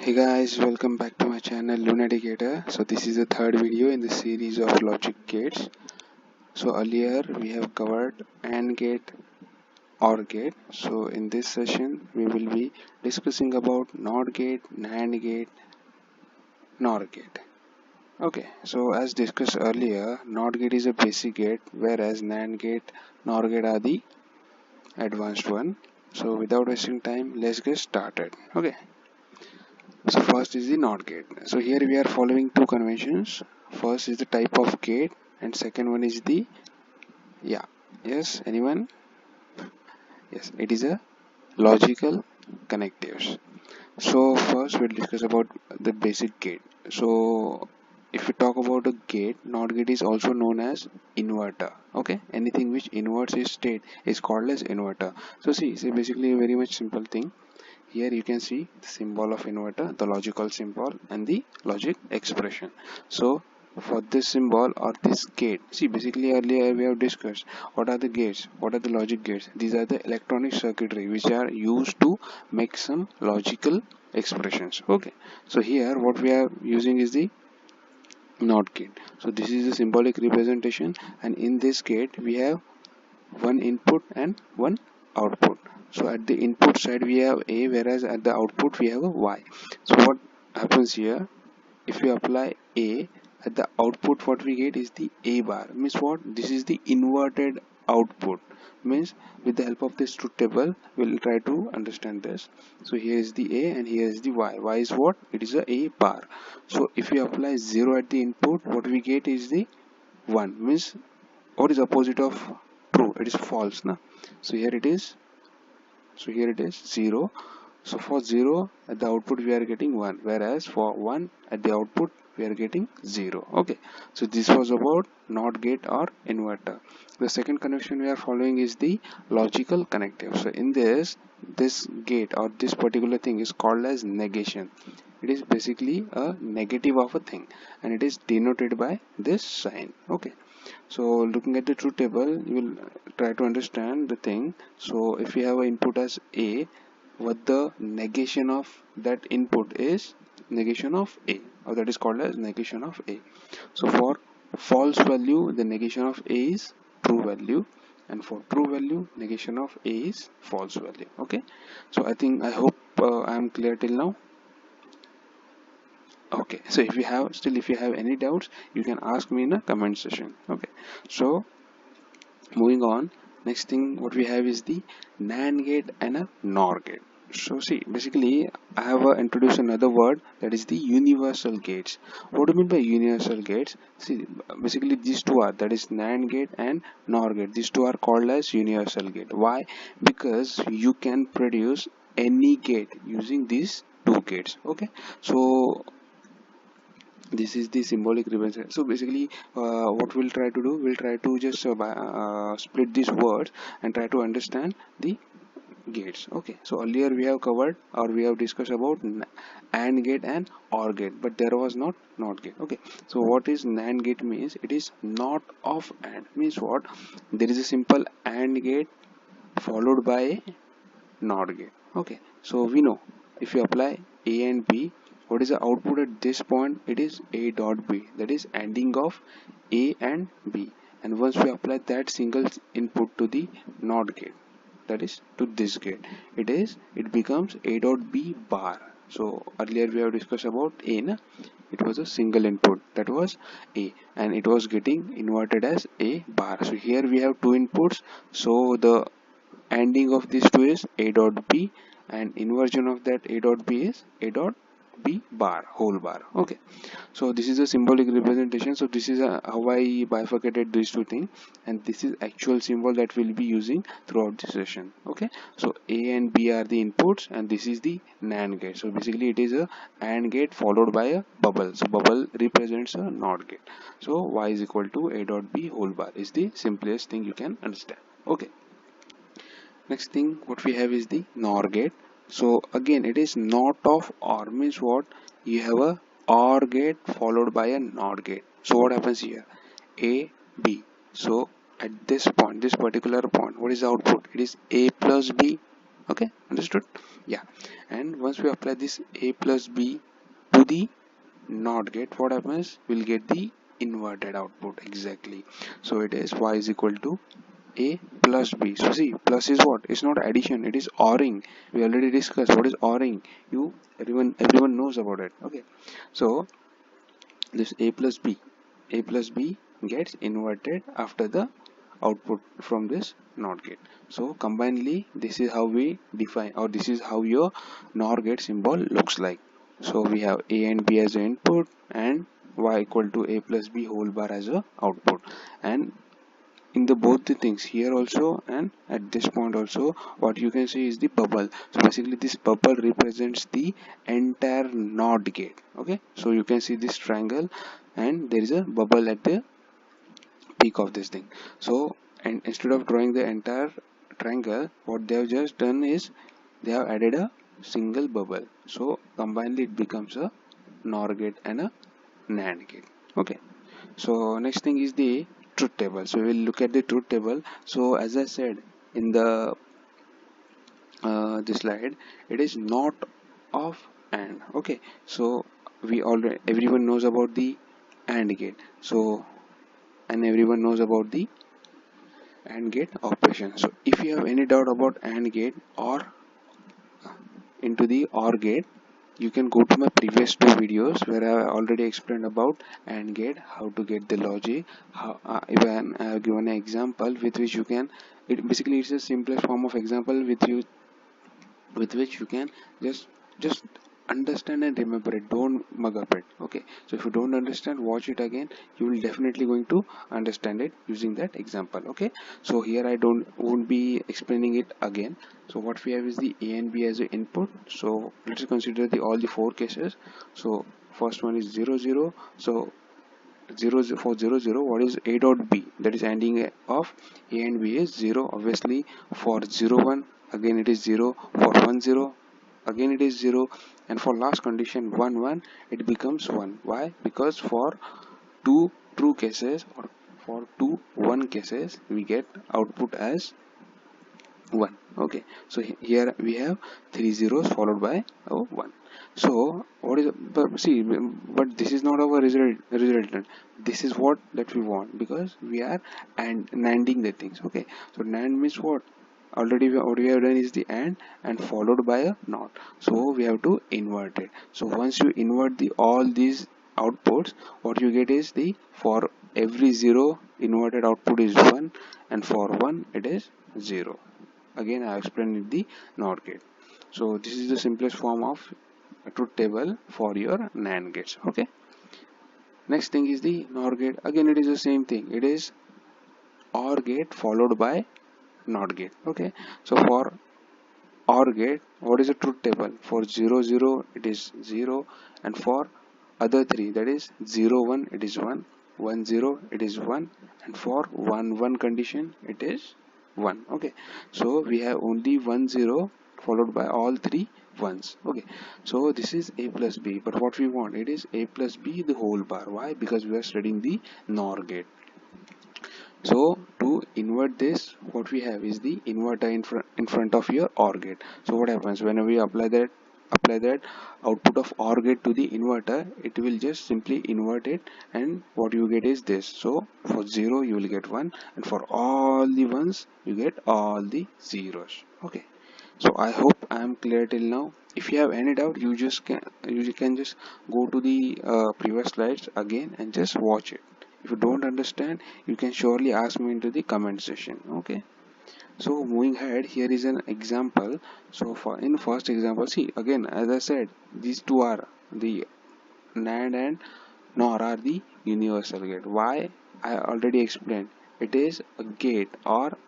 Hey guys, welcome back to my channel Negation. So this is the third video in the series of logic gates. So earlier we have covered AND gate, OR gate. So in this session we will be discussing about NOT gate, NAND gate, NOR gate. Okay, so as discussed earlier, NOT gate is a basic gate, whereas NAND gate, NOR gate are the advanced one. So without wasting time, let's get started. Okay. So first is the NOT gate. So here we are following two conventions. First is the type of gate and second one is the anyone? Yes, it is a logical connectives. So first we'll discuss about the basic gate. So if we talk about a gate, NOT gate is also known as inverter. Okay, anything which inverts its state is called as inverter. So see, it's basically a very much simple thing. Here you can see the symbol of inverter, the logical symbol and the logic expression. So for this symbol or this gate, see basically earlier we have discussed what are the gates, what are the logic gates. These are the electronic circuitry which are used to make some logical expressions. Okay, so here what we are using is the NOT gate. So this is a symbolic representation, and in this gate we have one input and one output. So at the input side we have A, whereas at the output we have a Y. So what happens here, if we apply A at the output, what we get is the A bar. Means what? This is the inverted output. Means with the help of this truth table we'll try to understand this. So here is the A and here is the Y. Y is what? It is a A bar. So if we apply 0 at the input, what we get is the 1. Means what is opposite of true? It is false, na? So here it is, 0. So for 0 at the output we are getting 1, whereas for 1 at the output we are getting 0. Okay, so this was about NOT gate or inverter. The second connection we are following is the logical connective. So in this gate or this particular thing is called as negation. It is basically a negative of a thing and it is denoted by this sign. Okay, so looking at the truth table you will try to understand the thing. So if we have an input as A, what the negation of that input is negation of A, or that is called as negation of A. So for false value the negation of A is true value, and for true value negation of A is false value. Okay, so I hope I am clear till now. Okay, so if you have any doubts you can ask me in a comment section. Okay, so moving on, next thing what we have is the NAND gate and a NOR gate. So see, basically I have introduced another word, that is the universal gates. What do you mean by universal gates? See, basically these two are, that is NAND gate and NOR gate. These two are called as universal gate. Why? Because you can produce any gate using these two gates. Okay, so this is the symbolic representation. So basically what we'll try to do, we'll try to just split these words and try to understand the gates. Okay, so earlier we have covered or we have discussed about AND gate and OR gate, but there was not gate. Okay, so what is NAND gate means? It is not of AND. Means what? There is a simple AND gate followed by a NOT gate. Okay, so we know if you apply A and B, what is the output at this point? It is A dot B, that is ANDing of A and B. And once we apply that single input to the NOT gate, that is to this gate, it becomes A dot B bar. So earlier we have discussed about A, na? It was a single input, that was A, and it was getting inverted as A bar. So here we have two inputs, so the ANDing of these two is A dot B, and inversion of that A dot B is A dot B bar, whole bar. Okay, so this is a symbolic representation. So this is how I bifurcated these two things, and this is actual symbol that we'll be using throughout the session. Okay, so A and B are the inputs and this is the NAND gate. So basically it is a AND gate followed by a bubble. So bubble represents a NOT gate. So Y is equal to A dot B whole bar is the simplest thing you can understand. Okay, next thing what we have is the NOR gate. So again it is not of OR. Means what? You have a OR gate followed by a NOT gate. So what happens here? A, B. So at this point, this particular point, what is the output? It is A plus B. Okay, understood? Yeah. And once we apply this a plus b to the NOT gate, what happens? We'll get the inverted output exactly. So it is y is equal to a plus b. So see, plus is what? It's not addition, it is ORing. We already discussed what is ORing. Everyone knows about it. Okay. So this a plus b gets inverted after the output from this NOT gate. So combinedly, this is how we define, or this is how your NOR gate symbol looks like. So we have a and b as an input and y equal to a plus b whole bar as a output. And in the both the things here also and at this point also, what you can see is the bubble. So basically this bubble represents the entire NOT gate. Okay, so you can see this triangle and there is a bubble at the peak of this thing. So, and instead of drawing the entire triangle, what they have just done is they have added a single bubble. So combinedly it becomes a NOR gate and a NAND gate. Okay, so next thing is the truth table. So we will look at the truth table. So as I said in the this slide, it is not of and. Okay, so we already, everyone knows about the AND gate. So and everyone knows about the AND gate operation. So if you have any doubt about AND gate or into the OR gate, you can go to my previous two videos where I already explained about AND gate, how to get the logic, how even I have given an example with which you can, it basically it's the simplest form of example with which you can just understand and remember it. Don't mug up it. Okay, so if you don't understand, watch it again. You will definitely going to understand it using that example. Okay, so here I won't be explaining it again. So what we have is the a and b as an input. So let's consider the all the four cases. So first one is 0 0. So 0 what is a dot b, that is ending of a and b is 0. Obviously for 0 1 again it is 0, for 1 0 again it is 0, and for last condition 1 1 it becomes 1. Why? Because for two true cases or for two 1 cases we get output as 1. Okay, so here we have three zeros followed by 1. So what is, but see, but this is not our resultant. This is what that we want because we are and nanding the things. Okay, so nand means what? Already what we have done is the and followed by a not. So we have to invert it. So once you invert the all these outputs, what you get is the, for every 0 inverted output is 1, and for 1 it is 0. Again I explained the NOT gate. So this is the simplest form of truth table for your NAND gates. Okay, next thing is the NOR gate. Again it is the same thing, it is OR gate followed by NOT gate. Okay, so for OR gate, what is the truth table? For 0 0 it is 0, and for other three, that is 0 1 it is 1, 1 0 it is 1, and for 1 1 condition it is 1. Okay, so we have only 1 0 followed by all three ones. Okay, so this is a plus b, but what we want, it is a plus b the whole bar. Why? Because we are studying the NOR gate. So to invert this, what we have is the inverter in front of your OR gate. So what happens whenever we apply that output of OR gate to the inverter, it will just simply invert it, and what you get is this. So for 0 you will get 1, and for all the ones you get all the zeros. Okay, so I hope I am clear till now. If you have any doubt, you can just go to the previous slides again and just watch it. If you don't understand, you can surely ask me into the comment section. Okay, so moving ahead, here is an example. So for in first example, see again, as I said, these two are the NAND and NOR are the universal gate. Why? I already explained. It is a gate, or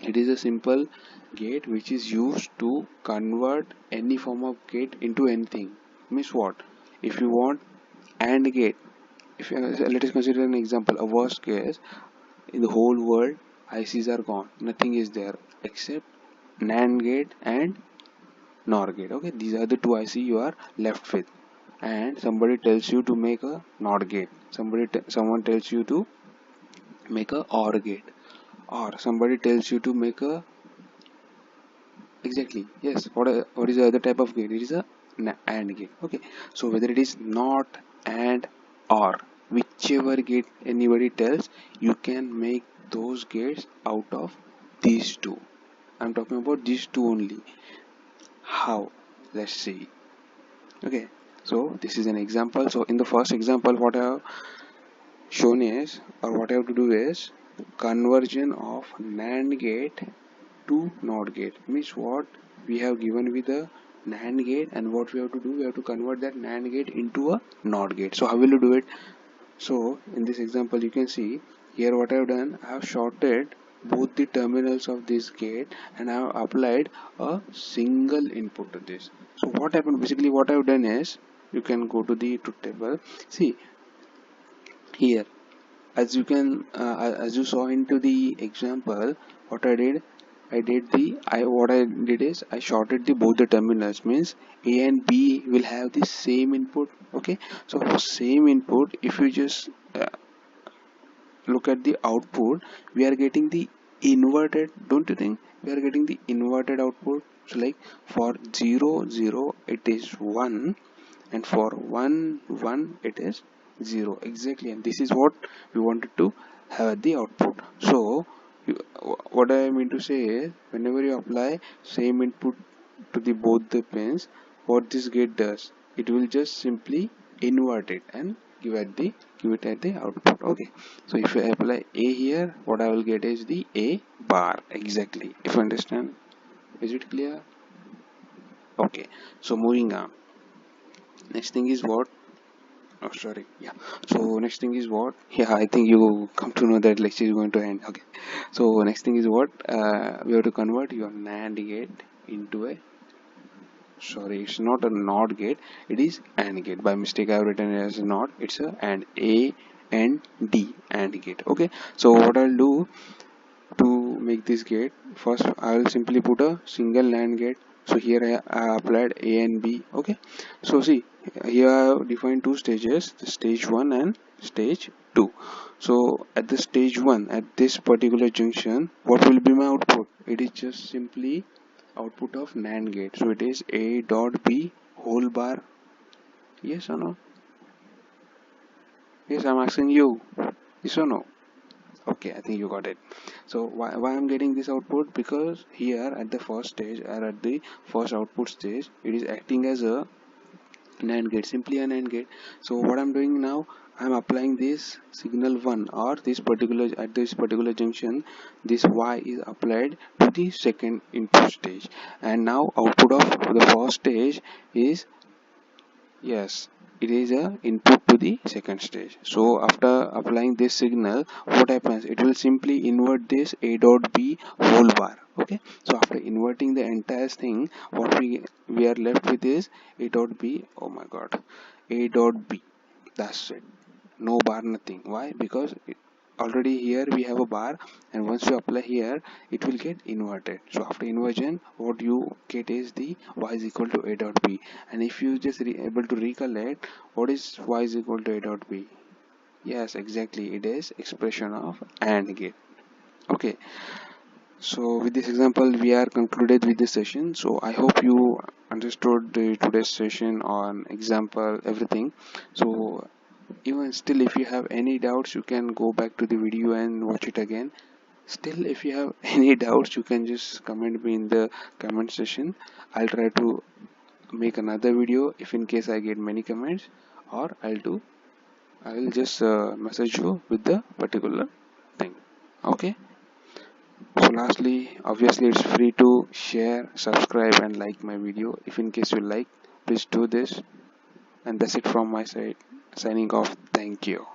it is a simple gate which is used to convert any form of gate into anything. Means what? If you want AND gate, if let us consider an example, a worst case, in the whole world ICs are gone, nothing is there except NAND gate and NOR gate. Okay, these are the two IC you are left with, and somebody tells you to make a NOT gate, someone tells you to make a OR gate, or somebody tells you to make a exactly, yes. What is the other type of gate? It is a AND gate. Okay, so whether it is not and or, whichever gate anybody tells, you can make those gates out of these two. I'm talking about these two only. How? Let's see. Okay, so this is an example. So in the first example, what I have shown is, or what I have to do is, conversion of NAND gate to NOT gate. Means what we have given with the NAND gate, and what we have to do, we have to convert that NAND gate into a NOT gate. So how will you do it? So in this example, you can see here what I have done. I have shorted both the terminals of this gate, and I have applied a single input to this. So what happened? Basically, what I have done is, you can go to the truth table. See here, as you can as you saw into the example, what I did is I shorted the both the terminals. Means A and B will have the same input. Okay, so for same input, if you just look at the output, we are getting the inverted. Don't you think we are getting the inverted output? So like for 0 0 it is 1, and for 1 1 it is 0 exactly, and this is what we wanted to have at the output. So you, what I mean to say is, whenever you apply same input to the both the pins, what this gate does, it will just simply invert it and give it at the output. Okay, so if I apply A here, what I will get is the A bar exactly. If you understand, is it clear? Okay, so moving on. Next thing is what? Oh, sorry. Yeah. So next thing is what? Yeah, I think you come to know that lecture is going to end. Okay. So next thing is what? We have to convert your NAND gate into a. Sorry, it's not a NOT gate. It is AND gate. By mistake, I have written it as a NOT. It's a AND, A and D AND gate. Okay. So what I'll do to make this gate, first I will simply put a single NAND gate. So here I applied A and B. Okay, so see, here I have defined two stages, the stage 1 and stage 2. So at the stage 1, at this particular junction, what will be my output? It is just simply output of NAND gate. So it is A dot B whole bar. Yes or no? Yes, I'm asking you. Yes or no? Okay, I think you got it. So why I'm getting this output? Because here at the first stage, or at the first output stage, it is acting as a NAND gate, simply a NAND gate. So what I'm doing now, I'm applying this signal 1, or this particular, at this particular junction, this Y is applied to the second input stage, and now output of the first stage is, yes, it is a input to the second stage. So after applying this signal, what happens? It will simply invert this A dot B whole bar. Okay. So after inverting the entire thing, what we are left with is A dot B. Oh my God, A dot B. That's it. No bar, nothing. Why? Because already here we have a bar, and once you apply here, it will get inverted. So after inversion, what you get is the Y is equal to A dot B. And if you just able to recollect, what is Y is equal to A dot B? Yes, exactly, it is expression of AND gate. Okay, so with this example we are concluded with this session. So I hope you understood today's session on example, everything. So even still, if you have any doubts, you can go back to the video and watch it again. Still, if you have any doubts, you can just comment me in the comment section. I'll try to make another video if in case I get many comments, or I will just message you with the particular thing. Okay, so lastly, obviously it's free to share, subscribe and like my video. If in case you like, please do this. And that's it from my side. Signing off. Thank you.